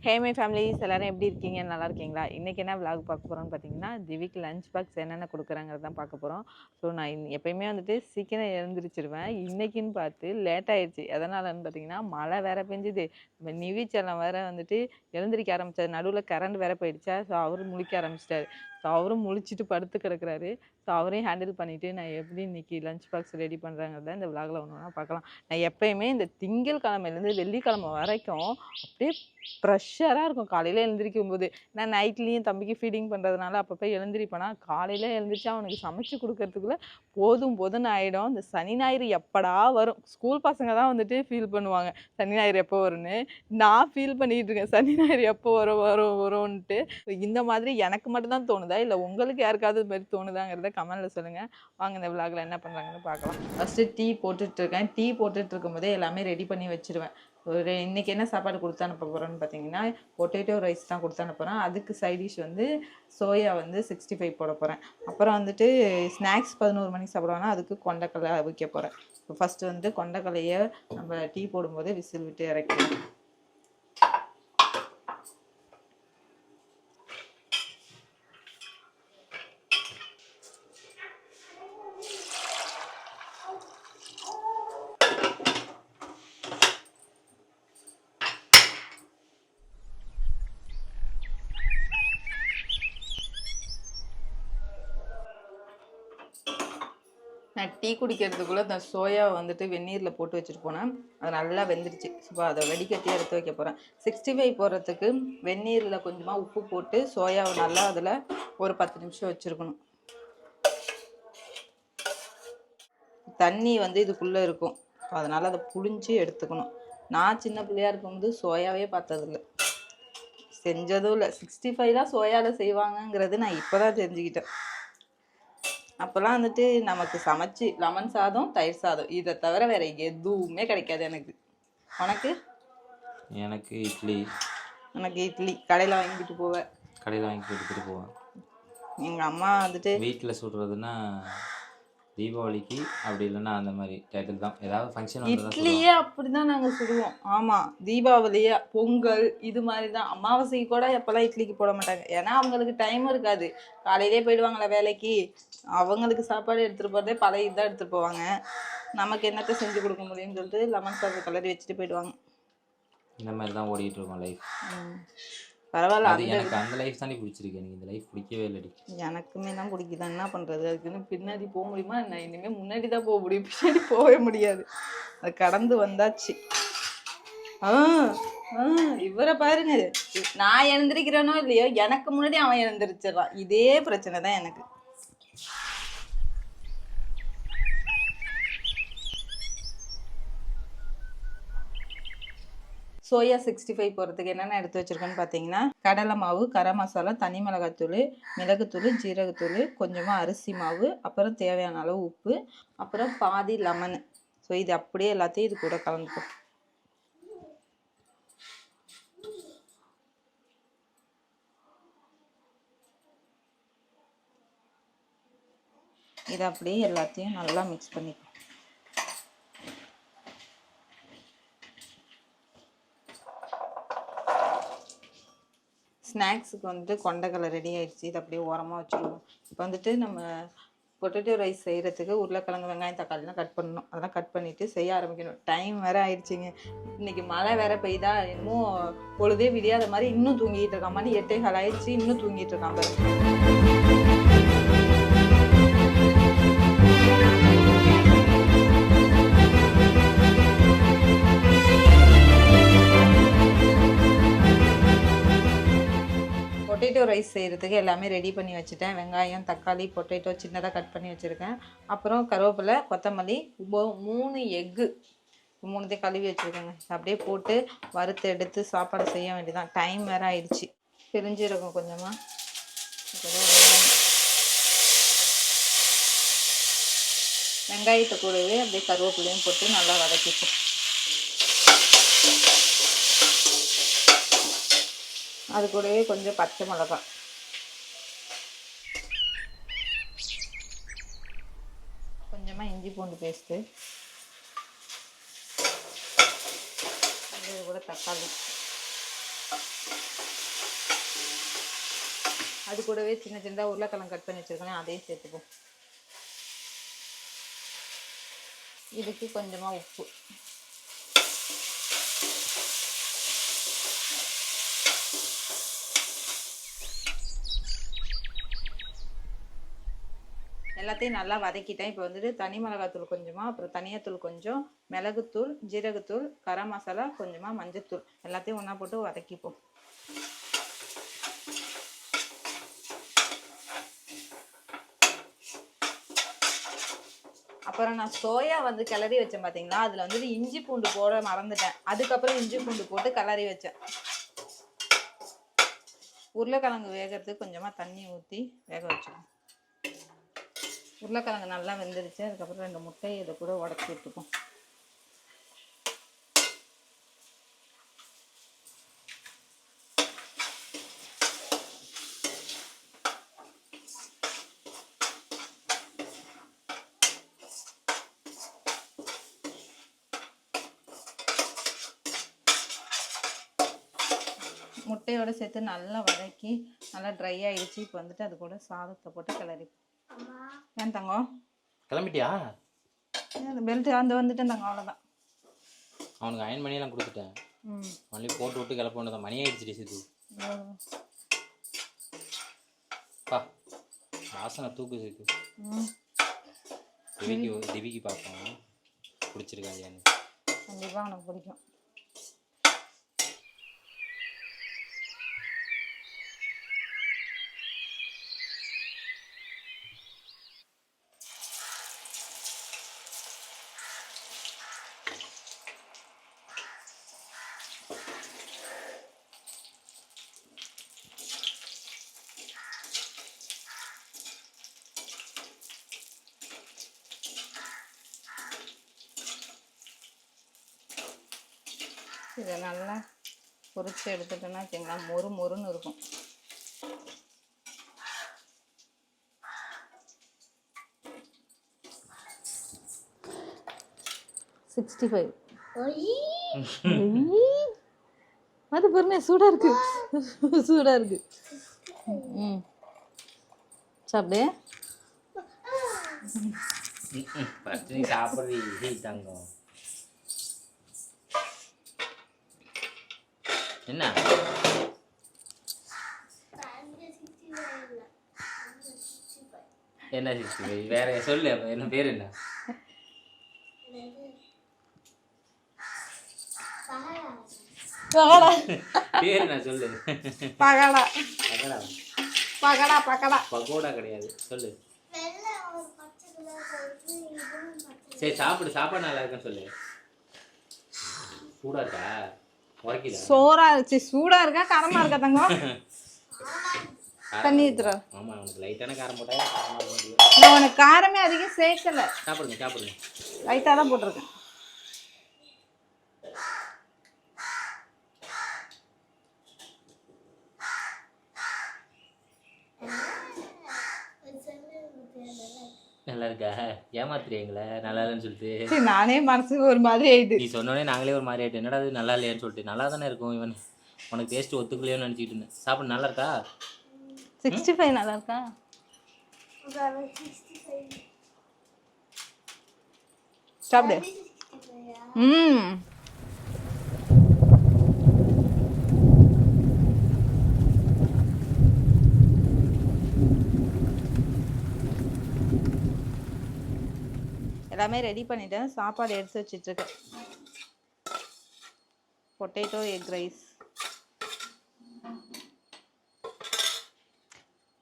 Hey my families எல்லோரும் எப்படி இருக்கீங்க? நல்லா இருக்கீங்களா? இன்றைக்கி என்ன விலாக் பார்க்க போகிறோன்னு பார்த்தீங்கன்னா, திவிக்கு லஞ்ச் பாக்ஸ் என்னென்ன கொடுக்குறாங்கிறது தான் பார்க்க போகிறோம். ஸோ நான் எப்போயுமே வந்துட்டு சீக்கிரம் எழுந்திரிச்சிருவேன். இன்றைக்கின்னு பார்த்து லேட் ஆகிடுச்சு. எதனாலன்னு பார்த்தீங்கன்னா, மழை வேறு பெஞ்சுது. நம்ம நிவிச்செல்லாம் வேறு வந்துட்டு எழுந்திரிக்க ஆரம்பித்தார். நடுவில் கரண்ட் வேறு போயிடுச்சா, ஸோ அவரும் முழிக்க ஆரம்பிச்சிட்டாரு. ஸோ அவரும் முழிச்சிட்டு படுத்து கிடக்குறாரு. ஸோ அவரையும் ஹேண்டில் பண்ணிவிட்டு நான் எப்படி இன்றைக்கி லஞ்ச் பாக்ஸ் ரெடி பண்ணுறாங்கிறத இந்த விலாகில் ஒன்று ஒன்றா பார்க்கலாம். நான் எப்போயுமே இந்த திங்கட்கிழமையிலேருந்து வெள்ளிக்கிழமை வரைக்கும் அப்படியே ப்ரெஷராக இருக்கும் காலையில் எழுந்திரிக்கும் போது. நான் நைட்லேயும் தம்பிக்கு ஃபீடிங் பண்ணுறதுனால அப்பப்போ எழுந்திரிப்பேனா, காலையில் எழுந்திரிச்சு அவனுக்கு சமைச்சு கொடுக்கறதுக்குள்ளே போதும் போதும்னு ஆகிடும். இந்த சனி ஞாயிறு எப்படா வரும்? ஸ்கூல் பசங்க தான் வந்துட்டு ஃபீல் பண்ணுவாங்க சனி ஞாயிறு எப்போ வரும்னு. நான் ஃபீல் பண்ணிகிட்டு இருக்கேன் சனி ஞாயிறு எப்போ வரும்ன்ட்டு. இந்த மாதிரி எனக்கு மட்டும்தான் தோணுதா, இல்லை உங்களுக்கு யாருக்காவது இது மாதிரி தோணுதாங்கிறத கமெண்டில் சொல்லுங்கள். வாங்க இந்த விலாகில் என்ன பண்ணுறாங்கன்னு பார்க்கலாம். ஃபஸ்ட்டு டீ போட்டுட்ருக்கேன். டீ போட்டுட்டு இருக்கும்போதே எல்லாமே ரெடி பண்ணி வச்சுருவேன். இன்றைக்கி என்ன சாப்பாடு கொடுத்து அனுப்ப போகிறோன்னு பார்த்தீங்கன்னா, பொட்டேட்டோ ரைஸ் தான் கொடுத்து அனுப்புகிறேன். அதுக்கு சைடிஷ் வந்து சோயா வந்து 65 போட போகிறேன். அப்புறம் வந்துட்டு ஸ்நாக்ஸ் 11 மணிக்கு சாப்பிடுவாங்கன்னா அதுக்கு கொண்டக்கடலை அவிக்க போகிறேன். இப்போ ஃபஸ்ட்டு வந்து கொண்டக்கடலையை நம்ம டீ போடும்போது விசில் விட்டு இறக்கணும். நான் டீ குடிக்கிறதுக்குள்ளே இந்த சோயாவை வந்துட்டு வெந்நீரில் போட்டு வச்சுட்டு போனேன். அது நல்லா வெந்துருச்சு. ஸோ அதை வடிகட்டி எடுத்து வைக்க போகிறேன். 65 போடுறதுக்கு வெந்நீரில் கொஞ்சமாக உப்பு போட்டு சோயாவை நல்லா அதில் ஒரு 10 நிமிஷம் வச்சுருக்கணும். தண்ணி வந்து இதுக்குள்ளே இருக்கும், அதனால் அதை புழிஞ்சு எடுத்துக்கணும். நான் சின்ன பிள்ளையாக இருக்கும்போது சோயாவே பார்த்ததில்ல, செஞ்சதும் இல்லை. 65 தான் சோயாவில் செய்வாங்கங்கிறது நான் இப்போ தான் தெரிஞ்சுக்கிட்டேன். அப்போல்லாம் வந்துட்டு நமக்கு சமைச்சு லெமன் சாதம், தயிர் சாதம், இதை தவிர வேறு எதுவுமே கிடைக்காது எனக்கு. உனக்கு? எனக்கு இட்லி. எனக்கு இட்லி கடையில் வாங்கிட்டு போவேன். கடையில் வாங்கி எடுத்துகிட்டு போவேன். எங்கள் அம்மா வந்துட்டு வீட்டில் சுடுறதுன்னா தீபாவளிக்கு, அப்படி இல்லைன்னா அந்த மாதிரி டைட்டில் தான். ஏதாவது ஃபங்க்ஷன் இட்லியே அப்படி தான் நாங்கள் சுடுவோம். ஆமாம், தீபாவளியா பொங்கல் இது மாதிரி தான். அமாவாசைக்கு கூட எப்போல்லாம் இட்லிக்கு போட மாட்டாங்க, ஏன்னா அவங்களுக்கு டைம் இருக்காது. காலையிலே போயிடுவாங்களா வேலைக்கு, அவங்களுக்கு சாப்பாடு எடுத்துகிட்டு போகிறதே பழைய தான் எடுத்துகிட்டு போவாங்க. நமக்கு என்னத்தை செஞ்சு கொடுக்க முடியும்னு சொல்லிட்டு லெமன் சாதம் கலரி வச்சுட்டு போயிடுவாங்க. இந்த மாதிரி தான் ஓடிட்டு இருக்கோம் லைஃப். பரவாயில்ல, எனக்கு அந்த லைஃப் தானே பிடிச்சிருக்கு. எனக்கு இந்த லைஃப் பிடிக்கவே இல்லை. எனக்குமே தான் பிடிக்குது. என்ன பண்ணுறது, அதுக்குன்னு பின்னாடி போக முடியுமா? நான் இனிமேல் முன்னாடி தான் போக முடியும், பின்னாடி போகவே முடியாது. அது கடந்து வந்தாச்சு. இவரை பாருங்க, நான் எழுந்திருக்கிறேனோ இல்லையோ எனக்கு முன்னாடி அவன் எழுந்திரிச்சிடறான். இதே பிரச்சனை தான் எனக்கு. சோயா 65 போடுறதுக்கு என்னென்ன எடுத்து வச்சுருக்கேன்னு பார்த்தீங்கன்னா, கடலை மாவு, கரம் மசாலா, தனி மிளகாத்தூள், மிளகுத்தூள், ஜீரகத்தூள், கொஞ்சமாக அரிசி மாவு, அப்புறம் தேவையான அளவு உப்பு, அப்புறம் பாதி லெமனு. ஸோ இது அப்படியே எல்லாத்தையும் இது கூட கலந்துக்கும். இதை அப்படியே எல்லாத்தையும் நல்லா மிக்ஸ் பண்ணிக்கும். ஸ்நாக்ஸுக்கு வந்துட்டு கொண்டக்கடலை ரெடி ஆகிடுச்சு. இது அப்படியே ஓரமாக வச்சுருவோம். இப்போ வந்துட்டு நம்ம பொட்டேட்டோ ரைஸ் செய்கிறதுக்கு உருளைக்கிழங்கு, வெங்காயம், தக்காளிலாம் கட் பண்ணணும். அதெல்லாம் கட் பண்ணிவிட்டு செய்ய ஆரம்பிக்கணும். டைம் வேறு ஆயிடுச்சுங்க. இன்றைக்கி மழை வேறு பெய்தா, இன்னும் பொழுதே விடியாத மாதிரி இன்னும் தூங்கிட்டு இருக்கான். மணி 8:15 ஆயிடுச்சு, இன்னும் தூங்கிட்டு இருக்கான் பாரு. பொட்டேட்டோ ரைஸ் செய்கிறதுக்கு எல்லாமே ரெடி பண்ணி வச்சுட்டேன். வெங்காயம், தக்காளி, பொட்டேட்டோ சின்னதாக கட் பண்ணி வச்சுருக்கேன். அப்புறம் கருவேப்பிலை, கொத்தமல்லி, 3 எக்கு, 3த்தையும் கழுவி வச்சுருக்கேங்க. அப்படியே போட்டு வறுத்து எடுத்து சாப்பாடு செய்ய வேண்டியதான். டைம் வேறு ஆயிடுச்சு. பெருஞ்சீரகம் கொஞ்சமாக, வெங்காயத்தை கூடவே அப்படியே கருவேப்பிலையும் போட்டு நல்லா வதக்கிக்கும். அது கூடவே கொஞ்சம் பச்சை மிளகாய், கொஞ்சமாக இஞ்சி பூண்டு பேஸ்ட்டு, இது கூட தக்காளி, அது கூடவே சின்ன சின்னதாக உருளைக்கிழங்கு கட் பண்ணி வச்சுருக்கோம், அதையும் சேர்த்துப்போம். இதுக்கு கொஞ்சமாக உப்பு, எல்லாத்தையும் நல்லா வதக்கிட்டேன். இப்போ வந்துட்டு தனி மிளகாத்தூள் கொஞ்சமாக, அப்புறம் தனியாத்தூள் கொஞ்சம், மிளகுத்தூள், ஜீரகத்தூள், கரம் மசாலா கொஞ்சமாக, மஞ்சத்தூள் எல்லாத்தையும் ஒன்றா போட்டு வதக்கிப்போம். அப்புறம் நான் சோயா வந்து கிளறி வச்சேன் பார்த்தீங்களா, அதில் வந்துட்டு இஞ்சி பூண்டு போட மறந்துட்டேன். அதுக்கப்புறம் இஞ்சி பூண்டு போட்டு கிளறி வச்சேன். உருளைக்கிழங்கு வேகிறதுக்கு கொஞ்சமாக தண்ணி ஊற்றி வேக வச்சுக்கோம். உருளைக்கிழங்கு நல்லா வெந்துருச்சு. அதுக்கப்புறம் 2 முட்டையை இதை கூட உடச்சி விட்டுப்போம். முட்டையோடு சேர்த்து நல்லா வதக்கி நல்லா ட்ரை ஆகிடுச்சு. இப்போ வந்துட்டு அது கூட சாதத்தை போட்டு கிளறி. ஏன் தங்கம் கிளம்பிட்டியா? பெல்ட் அந்த வந்துட்டு தங்கம், அவ்வளோதான். அவனுக்கு அயன் பண்ணியெல்லாம் கொடுத்துட்டேன். மல்லி போட்டு விட்டு கிளப்ப வேண்டியதான். மணி ஆயிடுச்சு சித்து. பா வாசனை தூக்கு சித்து. திவிக்கு பார்ப்போம் பிடிச்சிருக்கா இல்லையான்னு. கண்டிப்பாக உனக்கு பிடிக்கும். இதை நல்லா பொரிச்சு எடுத்துட்டோன்னா வச்சுங்களா, மொறு மொறுன்னு இருக்கும். அது பாருங்க சூடா இருக்கு, சூடா இருக்கு. சாப்பிடு. சாப்பிட்றது தங்கம். என்ன என்ன 65 வேற சொல்லு. என்ன பேர் என்ன? பேர் என்ன சொல்லு. பகடா. பகடா பகடா பகடா பகோடா கிடையாது, சொல்லு. சரி சாப்பிடு. சாப்பாடு நல்லா இருக்குன்னு சொல்லு. சூடா இருக்கா? உரைக்குதா? சோறா இருந்துச்சு. சூடா இருக்கா காரமா இருக்கா தங்கம்? தண்ணி ஊத்துறா. ஆமா உனக்கு லைட்டான காரம் போட்டா காரமா இருக்கும். நான் உனக்கு காரமே அதிகம் சேர்க்கல. சாப்பிடுங்க சாப்பிடுங்க. லைட்டா தான் போட்டிருக்கேன். நல்லா இருக்கா? ஏமாத்துறீங்களா நல்லா இல்லைன்னு சொல்லிட்டு? நானே மனசுக்கு ஒரு மாதிரி ஆயிடுது. நீ சொன்னோடனே நாங்களே ஒரு மாதிரி ஆயிட்டு. என்னடா அது நல்லா இல்லையான்னு சொல்லிட்டு. நல்லா தானே இருக்கும். இவன் உனக்கு டேஸ்ட் ஒத்துக்கலையோன்னு நினச்சிக்கிட்டு இருந்தேன். சாப்பிடு. நல்லா இருக்கா? 65 நல்லா இருக்கா? சாப்பிடு. எல்லாமே ரெடி பண்ணிட்டேன். சாப்பாடு எடுத்து வச்சிட்ருக்கேன். Potato egg rice.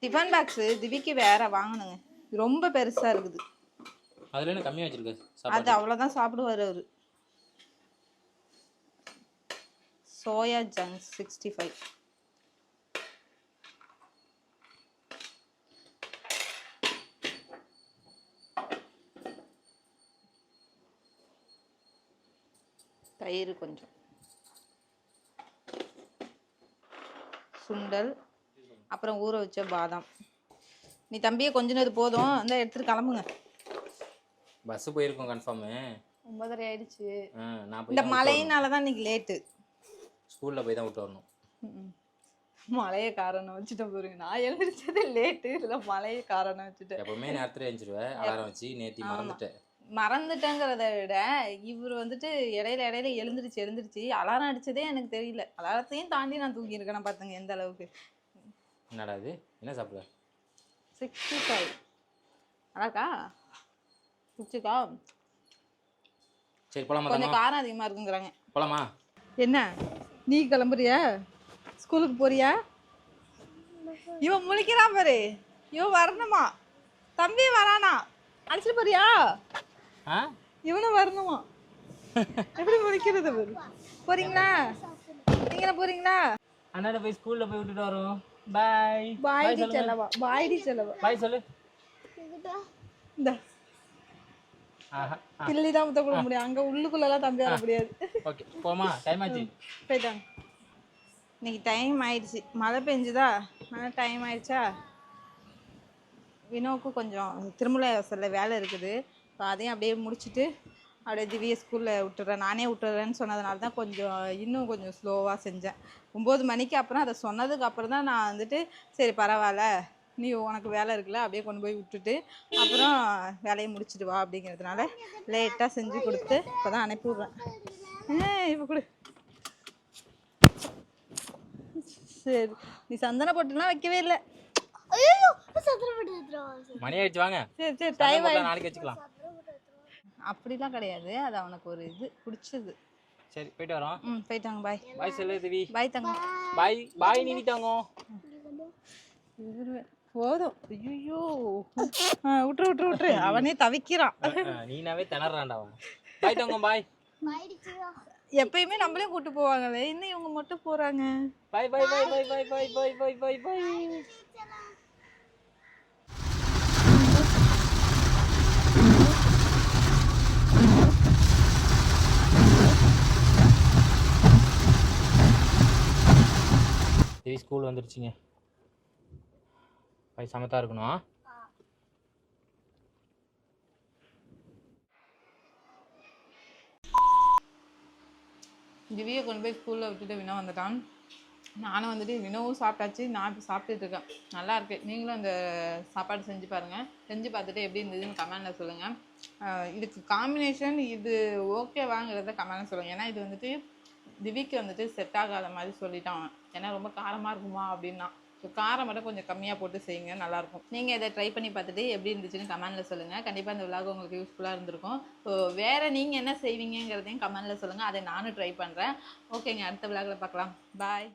Tiffin box திவிக்கு வேற வாங்கணுங்க. ரொம்ப பெருசா இருக்குது. அதுல என்ன கம்மியா வச்சிருக்கு? அது அவ்வளோதான் சாப்பிடுவார் அவரு. Soya junk 65. தயிர் கொஞ்சம், சுண்டல், அப்புறம் ஊற வச்ச பாதாம். நீ தம்பியை கொஞ்சினது போதும், அந்த எடுத்துட்டு கிளம்புங்க. பஸ் போயிருக்கோம் கன்ஃபார்மு. 9:30 ஆயிடுச்சு. நான் இந்த மழையினால தான் இன்னைக்கு லேட்டு. ஸ்கூலில் போய் தான் விட்டு வரணும். மழைய காரணம் வச்சுட்டேன் பாருங்க. நான் எழுந்திரிச்சதே லேட்டு. இதுல மழைய காரணம் வச்சுட்டேன். எப்பவுமே நேரத்துல எழுந்திருவேன் அலாரம் வச்சு. நேத்தி மறந்துட்டேன். மறந்துட்டேங்கிறத விட இவர் வந்துட்டு இடையில எழுந்திருச்சு அலாரம் அடிச்சதே எனக்கு தெரியல. அலாரத்தையும் தாண்டி நான் தூங்கியிருக்கேன் பார்த்துங்க எந்த அளவுக்கு. என்னடா இது? என்ன சாப்பிடுற? 65 நல்லாக்கா 65 சரி போலாமா? கொஞ்சம் காரம் அதிகமாக இருக்குங்கிறாங்க. போலாமா? என்ன நீ கிளம்புறியா? ஸ்கூலுக்கு போறியா? இவன் முழிக்கிறான் பாரு. இவன் வரணுமா? தம்பி வரானா? அழைச்சிட்டு போறியா? இவனும் வரணுமா? எப்படி முழிக்கிறது பாரு. போறீங்களா? நீங்க போறீங்களா? அண்ணாட போய் ஸ்கூல்ல போய் விட்டுட்டு வரோம். பாய். பாய் டி செல்லவா. பாய் டி செல்லவா. பாய் சொல்லு. இந்த கிள்ளி தான் முத்த கொடுக்க முடியும். அங்க உள்ளுக்குள்ளலாம் தம்பி வர முடியாது. ஓகே போமா. டைம் ஆச்சு. போயிட்டாங்க. இன்னைக்கு டைம் ஆயிடுச்சு. மழை பெஞ்சுதா? டைம் ஆயிடுச்சா? வினோவுக்கு கொஞ்சம் திருமலை வாசலில் வேலை இருக்குது. ஸோ அதையும் அப்படியே முடிச்சுட்டு அப்படியே திவ்ய ஸ்கூலில் விட்டுறேன். நானே விட்டுறேன்னு சொன்னதுனால தான் இன்னும் கொஞ்சம் ஸ்லோவாக செஞ்சேன். 9 மணிக்கு அப்புறம் அதை சொன்னதுக்கு அப்புறம் தான் நான் வந்துட்டு சரி பரவாயில்ல நீ உனக்கு வேலை இருக்குல்ல அப்படியே கொண்டு போய் விட்டுட்டு அப்புறம் வேலையை முடிச்சுட்டு வா அப்படிங்கிறதுனால லேட்டாக செஞ்சு கொடுத்து இப்போ தான் அனுப்பி விட்றேன். இப்போ கொடு. சரி நீ சந்தன போட்டுலாம் வைக்கவே இல்லை. மணி ஆயிடுச்சு வாங்க. சரி சரி டைம் நாளைக்கு வச்சுக்கலாம். அப்படிலாம் கிடையாது. அது அவனுக்கு ஒரு இது பிடிச்சது. சரி போயிட்டு வரோம். போயிட்டாங்க. பாய். பாய் சொல்லு திவி. பாய் தங்க. பாய் பாய் நிவி தங்கம். போதும். ஐயோ விட்டுரு. அவனே தவிக்கிறான். நீனாவே திணறான்டா அவன். பாய் தங்கம் பாய். எப்பயுமே நம்மளே கூட்டு போவாங்களே இன்னும் இவங்க மட்டும் போறாங்க. பாய் பாய் பாய் பாய் பாய் பாய் பாய் பாய் பாய் பாய். திவி ஸ்கூல் வந்துருச்சுங்க. பாய் சமத்தா இருக்கணும். திவியை கொண்டு போய் ஸ்கூலில் விட்டுட்டு வினோ வந்துட்டான். நானும் வந்துட்டு வினோவும் சாப்பிட்டாச்சு. நான் இப்போ சாப்பிட்டுட்டு இருக்கேன். நல்லா இருக்கு. நீங்களும் அந்த சாப்பாடு செஞ்சு பாருங்கள். செஞ்சு பார்த்துட்டு எப்படி இருந்ததுன்னு கமெண்டில் சொல்லுங்கள். இதுக்கு காம்பினேஷன் இது ஓகே வாங்கிறத கமெண்டில் சொல்லுங்கள். ஏன்னா இது வந்துட்டு திவிக்கு வந்துட்டு செட் ஆகாத மாதிரி சொல்லிட்டான். ஏன்னா ரொம்ப காரமாக இருக்குமா அப்படின்னா. ஸோ காரம் மட்டும் கொஞ்சம் கம்மியாக போட்டு செய்யுங்க, நல்லாயிருக்கும். நீங்கள் இதை ட்ரை பண்ணி பார்த்துட்டு எப்படி இருந்துச்சுன்னு கமெண்டில் சொல்லுங்கள். கண்டிப்பாக இந்த விலாக் உங்களுக்கு யூஸ்ஃபுல்லாக இருந்திருக்கும். ஸோ வேறு நீங்கள் என்ன செய்வீங்கிறதையும் கமெண்டில் சொல்லுங்கள். அதை நானும் ட்ரை பண்ணுறேன். ஓகேங்க, அடுத்த விலாகில் பார்க்கலாம். பாய்.